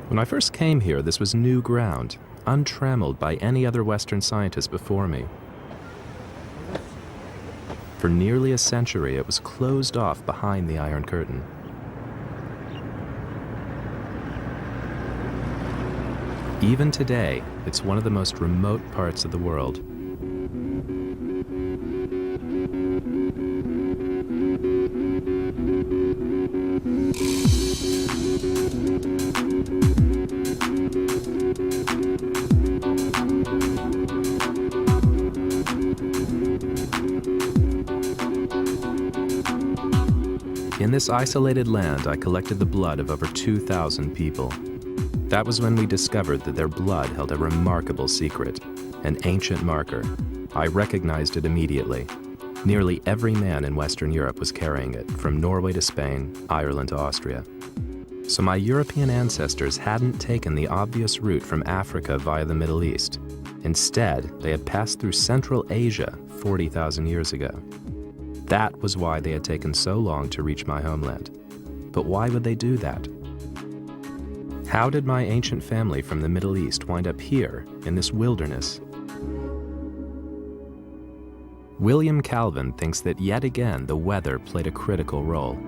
When I first came here, this was new ground, untrammeled by any other Western scientist before me. For nearly a century, it was closed off behind the Iron Curtain. Even today, it's one of the most remote parts of the world. In this isolated land, I collected the blood of over 2,000 people. That was when we discovered that their blood held a remarkable secret, an ancient marker. I recognized it immediately. Nearly every man in Western Europe was carrying it, from Norway to Spain, Ireland to Austria. So my European ancestors hadn't taken the obvious route from Africa via the Middle East. Instead, they had passed through Central Asia 40,000 years ago. That was why they had taken so long to reach my homeland. But why would they do that? How did my ancient family from the Middle East wind up here, in this wilderness? William Calvin thinks that yet again the weather played a critical role.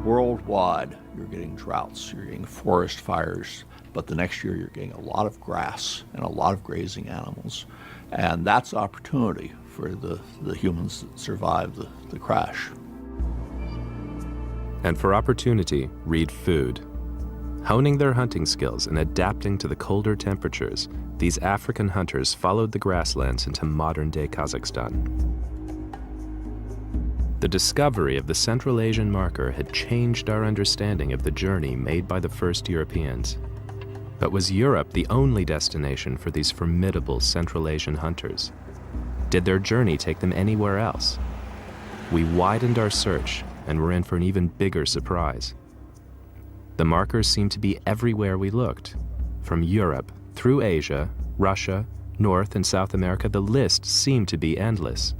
Worldwide, you're getting droughts, you're getting forest fires, but the next year you're getting a lot of grass and a lot of grazing animals. And that's opportunity for the humans that survived the crash. And for opportunity, read food. Honing their hunting skills and adapting to the colder temperatures, these African hunters followed the grasslands into modern-day Kazakhstan. The discovery of the Central Asian marker had changed our understanding of the journey made by the first Europeans. But was Europe the only destination for these formidable Central Asian hunters? Did their journey take them anywhere else? We widened our search and were in for an even bigger surprise. The markers seemed to be everywhere we looked. From Europe, through Asia, Russia, North and South America, the list seemed to be endless.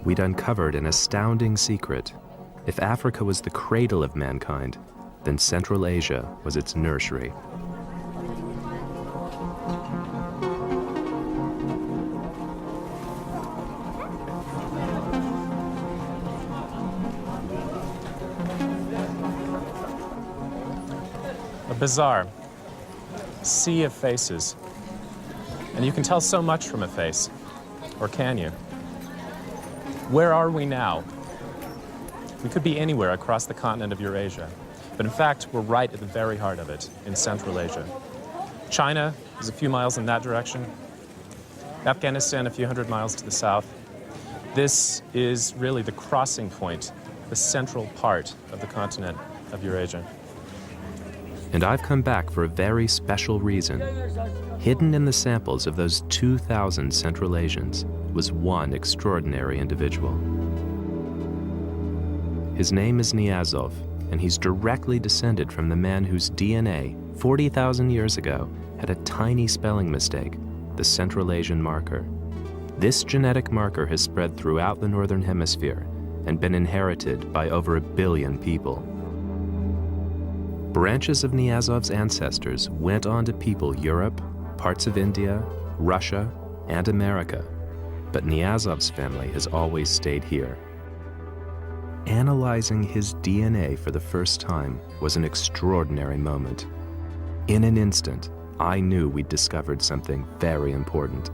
We'd uncovered an astounding secret. If Africa was the cradle of mankind, then Central Asia was its nursery. A bizarre sea of faces. And you can tell so much from a face. Or can you? Where are we now? We could be anywhere across the continent of Eurasia. But in fact, we're right at the very heart of it, in Central Asia. China is a few miles in that direction. Afghanistan a few hundred miles to the south. This is really the crossing point, the central part of the continent of Eurasia. And I've come back for a very special reason. Hidden in the samples of those 2,000 Central Asians was one extraordinary individual. His name is Niazov, and he's directly descended from the man whose DNA, 40,000 years ago, had a tiny spelling mistake, the Central Asian marker. This genetic marker has spread throughout the Northern Hemisphere and been inherited by over 1 billion people. Branches of Niazov's ancestors went on to people Europe, parts of India, Russia, and America, but Niazov's family has always stayed here. Analyzing his DNA for the first time was an extraordinary moment. In an instant, I knew we'd discovered something very important.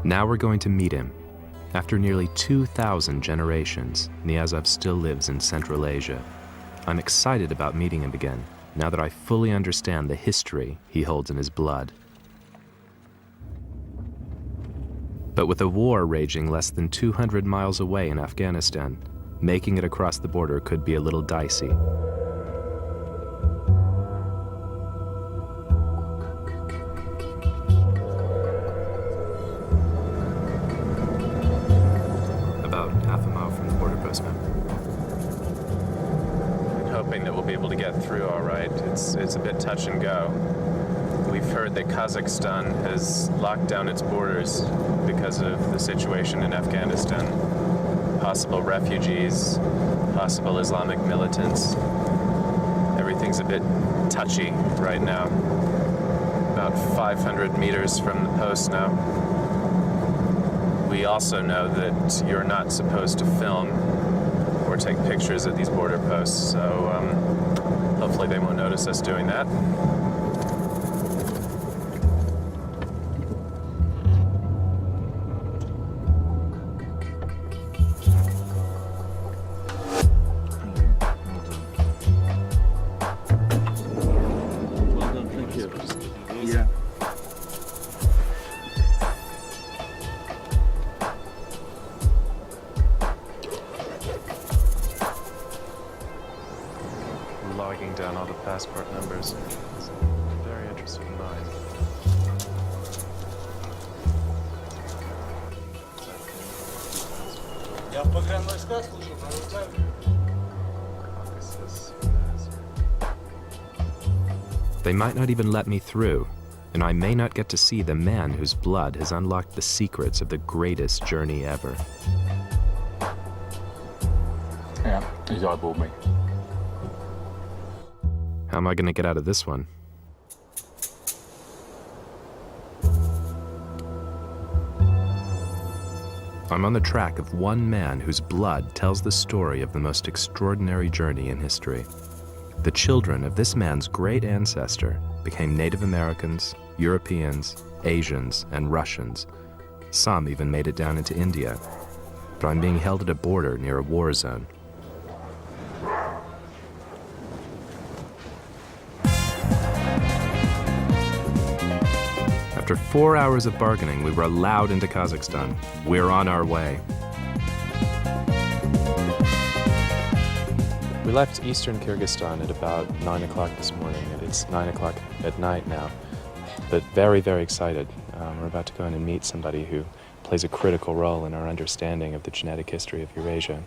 Now we're going to meet him. After nearly 2,000 generations, Niazov still lives in Central Asia. I'm excited about meeting him again, now that I fully understand the history he holds in his blood. But with a war raging less than 200 miles away in Afghanistan, making it across the border could be a little dicey. About half a mile from the border post, ma'am. Hoping that we'll be able to get through all right. It's a bit touch and go. We've heard that Kazakhstan has locked down its borders because of the situation in Afghanistan. possible refugees, possible Islamic militants. Everything's a bit touchy right now. About 500 meters from the post now. We also know that you're not supposed to film or take pictures at these border posts, so hopefully they won't notice us doing that. Logging down all the passport numbers. It's very interesting mind. Я в погранвойсках служил, правда? They might not even let me through, and I may not get to see the man whose blood has unlocked the secrets of the greatest journey ever. Ja, he's eyeballed me. How am I going to get out of this one? I'm on the track of one man whose blood tells the story of the most extraordinary journey in history. The children of this man's great ancestor became Native Americans, Europeans, Asians, and Russians. Some even made it down into India. But I'm being held at a border near a war zone. After 4 hours of bargaining, we were allowed into Kazakhstan. We're on our way. We left eastern Kyrgyzstan at about 9 o'clock this morning, and it's 9 o'clock at night now. But very, very excited. We're about to go in and meet somebody who plays a critical role in our understanding of the genetic history of Eurasia.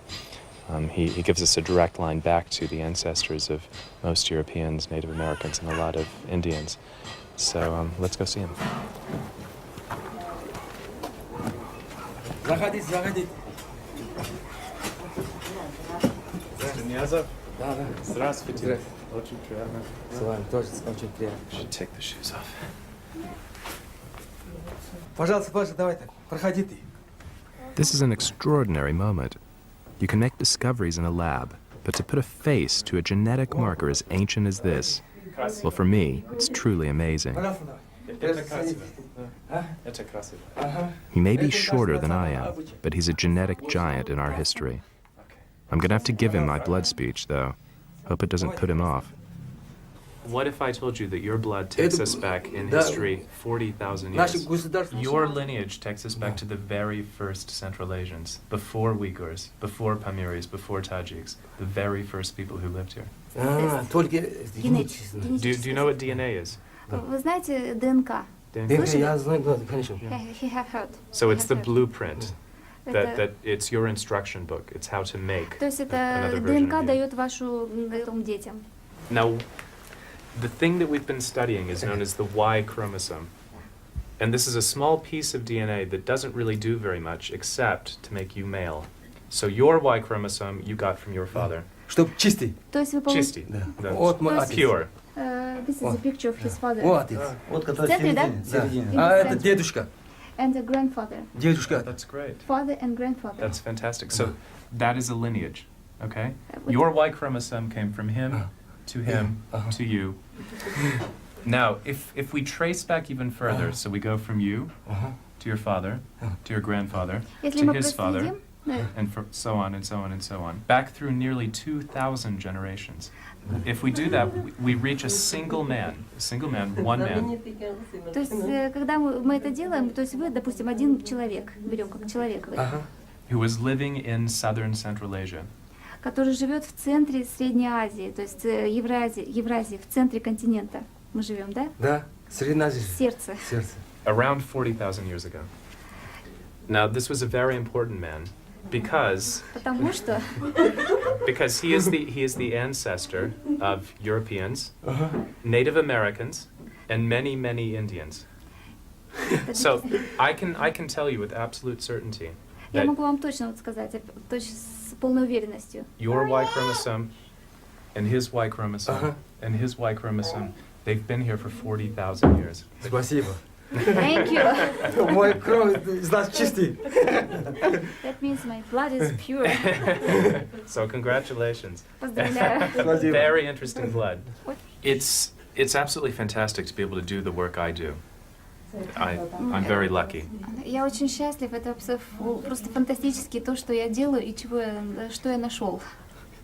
He gives us a direct line back to the ancestors of most Europeans, Native Americans, and a lot of Indians. So let's go see him. Заходите, заходите. Да. Здравствуйте. Очень приятно. С вами тоже очень приятно. Should take the shoes off. Пожалуйста, давайте, проходите. This is an extraordinary moment. You can make discoveries in a lab, but to put a face to a genetic marker as ancient as this, well, for me, it's truly amazing. He may be shorter than I am, but he's a genetic giant in our history. I'm gonna have to give him my blood speech, though. Hope it doesn't put him off. What if I told you that your blood takes us back in history 40,000 years? Your lineage takes us back to the very first Central Asians, before Uyghurs, before Pamiris, before Tajiks, the very first people who lived here. Только Do you know what DNA is? Вы знаете ДНК? я знаю, да, конечно. He have heard. So it's the blueprint. Это- That it's your instruction book. It's how to make То есть это another version ДНК of you. дает вашу детям. Now, the thing that we've been studying is known as the Y chromosome. And this is a small piece of DNA that doesn't really do very much except to make you male. So your Y chromosome you got from your father. Чтоб чистый. То есть вы Чистый. Да. Да. Вот мой То отец. Pure. This is a picture of his father. Вот отец. Вот который В центре, да? середине. А это дедушка. And a grandfather. Дедушка. That's great. Father and grandfather. That's fantastic. So that is a lineage, okay? Your Y chromosome came from him to him to you. Now, if we trace back even further, so we go from you to your father, to your grandfather, Если to мы his father, проследим, and so on and so on and so on, back through nearly 2,000 generations. If we do that, we reach a single man, one man. то есть когда мы это делаем, то есть вы, допустим, один человек, берем как человека, Who was living in southern Central Asia. который живет в центре Средней Азии, то есть Евразии, в центре континента. Мы живем, да? Да, Среднеазия. Сердце. Сердце. Around 40,000 years ago. Now, this was a very important man because Потому что he is the ancestor of Europeans, Native Americans, and many Indians. So I can tell you with absolute certainty Я that могу вам точно вот сказать, с полной уверенностью. your Y chromosome and his Y chromosome and his Y chromosome, they've been here for 40,000 years. Спасибо. Thank you. Мой кровь из нас чистый. That means my blood is pure. So congratulations. Поздравляю. Спасибо. Very interesting blood. It's absolutely fantastic to be able to do the work I do. I'm very lucky. Я очень счастлив. Это просто фантастически то, что я делаю и что я нашел.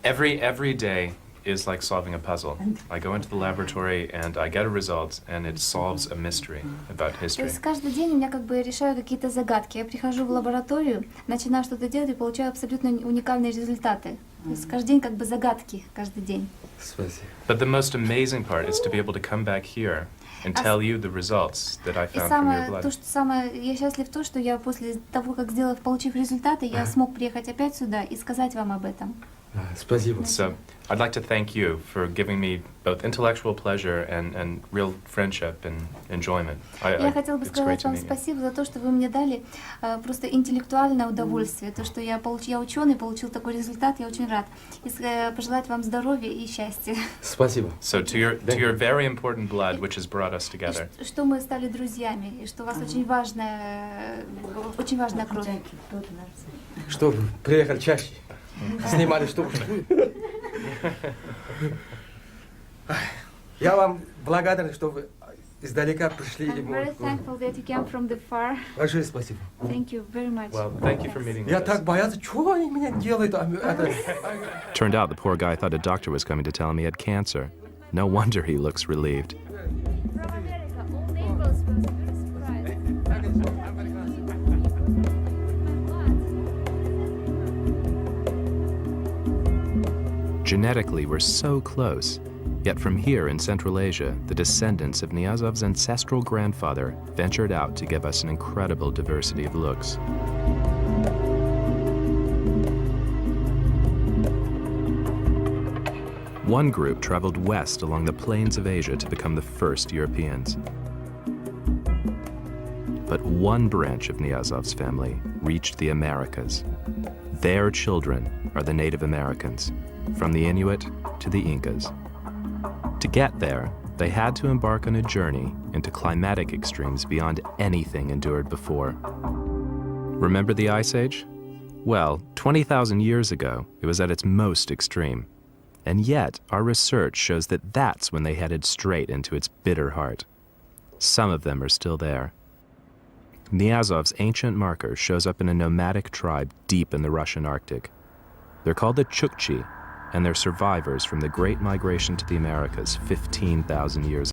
Every day is like solving a puzzle. I go into the laboratory and I get a result and it solves a mystery about То history. есть каждый день у меня как бы решаю какие-то загадки. Я прихожу в лабораторию, начинаю что-то делать и получаю абсолютно уникальные результаты. То есть каждый день как бы загадки, каждый день. Спасибо. But the most amazing part is to be able to come back here and tell you the results that I И found from your blood. я счастлив то, что я после того, как получив результаты, я смог приехать опять сюда и сказать вам об этом. Спасибо. So I'd like to thank you for giving me both intellectual pleasure and real friendship and enjoyment. Я хотела бы It's great сказать to вам meet you. спасибо за то, что вы мне дали просто интеллектуальное удовольствие, то, что я ученый, получил такой результат, я очень рад. И пожелать вам здоровья и счастья. Спасибо. So to your very important blood, which has brought us together. Что мы стали друзьями, и что у вас очень важная кровь. Чтобы приехали чаще. Снимали штуку. Я вам благодарен, что вы издалека пришли. I'm very thankful that you came from the far. Большое спасибо. Thank you very much. Well, thank you for meeting Я with так us. боялся, что они меня делают. Turned out the poor guy thought a doctor was coming to tell him he had cancer. No wonder he looks relieved. Genetically, we're so close. Yet from here in Central Asia, the descendants of Niazov's ancestral grandfather ventured out to give us an incredible diversity of looks. One group traveled west along the plains of Asia to become the first Europeans. But one branch of Niazov's family reached the Americas. Their children are the Native Americans, from the Inuit to the Incas. To get there, they had to embark on a journey into climatic extremes beyond anything endured before. Remember the Ice Age? Well, 20,000 years ago, it was at its most extreme. And yet, our research shows that that's when they headed straight into its bitter heart. Some of them are still there. Niazov's ancient marker shows up in a nomadic tribe deep in the Russian Arctic. They're called the Chukchi, and they're survivors from the Great Migration to the Americas 15,000 years